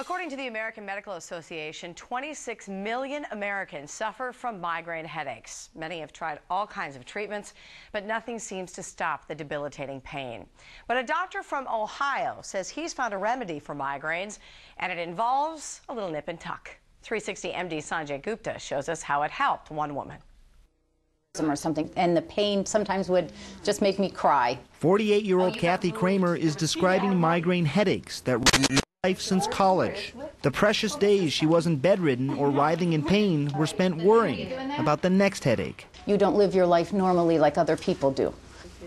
According to the American Medical Association, 26 million Americans suffer from migraine headaches. Many have tried all kinds of treatments, but nothing seems to stop the debilitating pain. But a doctor from Ohio says he's found a remedy for migraines, and it involves a little nip and tuck. 360 MD Sanjay Gupta shows us how it helped one woman. Or something, and the pain sometimes would just make me cry. 48-year-old Kathy Kramer is describing migraine headaches that ruined her life since college. The precious days she wasn't bedridden or writhing in pain were spent worrying about the next headache. You don't live your life normally like other people do.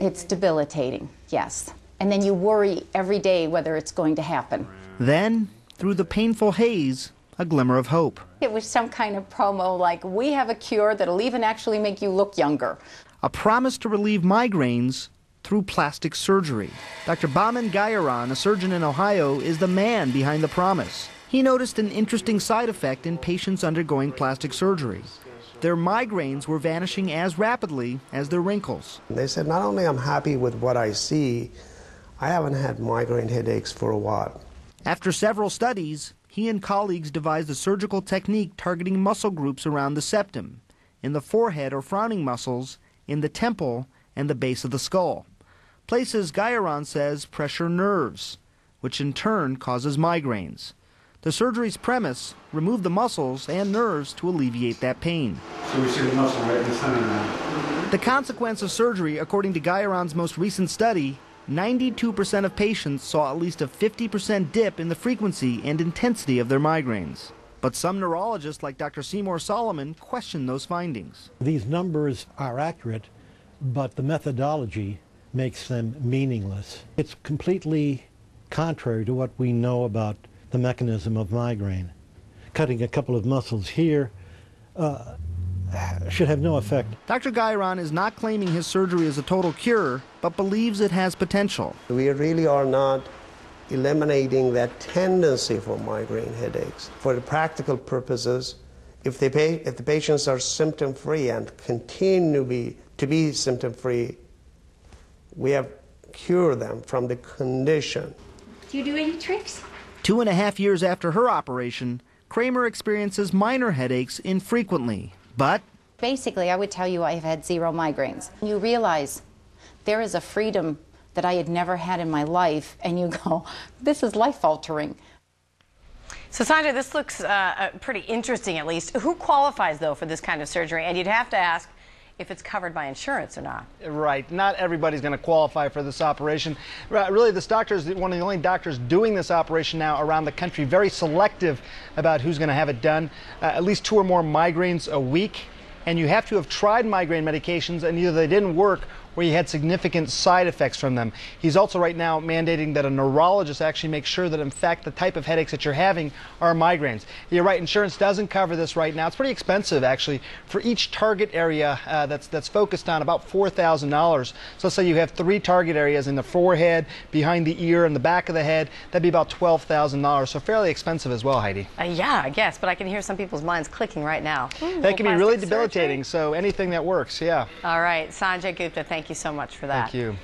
It's debilitating, yes. And then you worry every day whether it's going to happen. Then, through the painful haze, a glimmer of hope. It was some kind of promo like, we have a cure that'll even actually make you look younger. A promise to relieve migraines through plastic surgery. Dr. Bahman Guyuron, a surgeon in Ohio, is the man behind the promise. He noticed an interesting side effect in patients undergoing plastic surgery. Their migraines were vanishing as rapidly as their wrinkles. They said, not only I'm happy with what I see, I haven't had migraine headaches for a while. After several studies, he and colleagues devised a surgical technique targeting muscle groups around the septum, in the forehead or frowning muscles, in the temple, and the base of the skull. Places Guyuron says pressure nerves, which in turn causes migraines. The surgery's premise: remove the muscles and nerves to alleviate that pain. So we see the muscle right in the center now. The consequence of surgery, according to Guyuron's most recent study, 92% of patients saw at least a 50% dip in the frequency and intensity of their migraines. But some neurologists, like Dr. Seymour Solomon, question those findings. These numbers are accurate, but the methodology makes them meaningless. It's completely contrary to what we know about the mechanism of migraine. Cutting a couple of muscles here should have no effect. Dr. Guyuron is not claiming his surgery is a total cure, but believes it has potential. We really are not eliminating that tendency for migraine headaches. For the practical purposes, if the patients are symptom-free and continue to be symptom-free, we have cured them from the condition. Do you do any tricks? 2.5 years after her operation, Kramer experiences minor headaches infrequently. But basically, I would tell you I have had 0 migraines. You realize there is a freedom that I had never had in my life, and you go, this is life-altering. So, Sanjay, this looks pretty interesting, at least. Who qualifies, though, for this kind of surgery? And you'd have to ask if it's covered by insurance or not. Right. Not everybody's going to qualify for this operation. Really, this doctor is one of the only doctors doing this operation now around the country. Very selective about who's going to have it done. At least 2 or more migraines a week. And you have to have tried migraine medications, and either they didn't work or you had significant side effects from them. He's also right now mandating that a neurologist actually make sure that, in fact, the type of headaches that you're having are migraines. You're right, insurance doesn't cover this right now. It's pretty expensive, actually. For each target area that's focused on, about $4,000. So let's say you have 3 target areas in the forehead, behind the ear, and the back of the head. That'd be about $12,000. So fairly expensive as well, Heidi. Yeah, I guess, but I can hear some people's minds clicking right now. That can be really debilitating, so anything that works, yeah. All right, Sanjay Gupta, thank you so much for that. Thank you.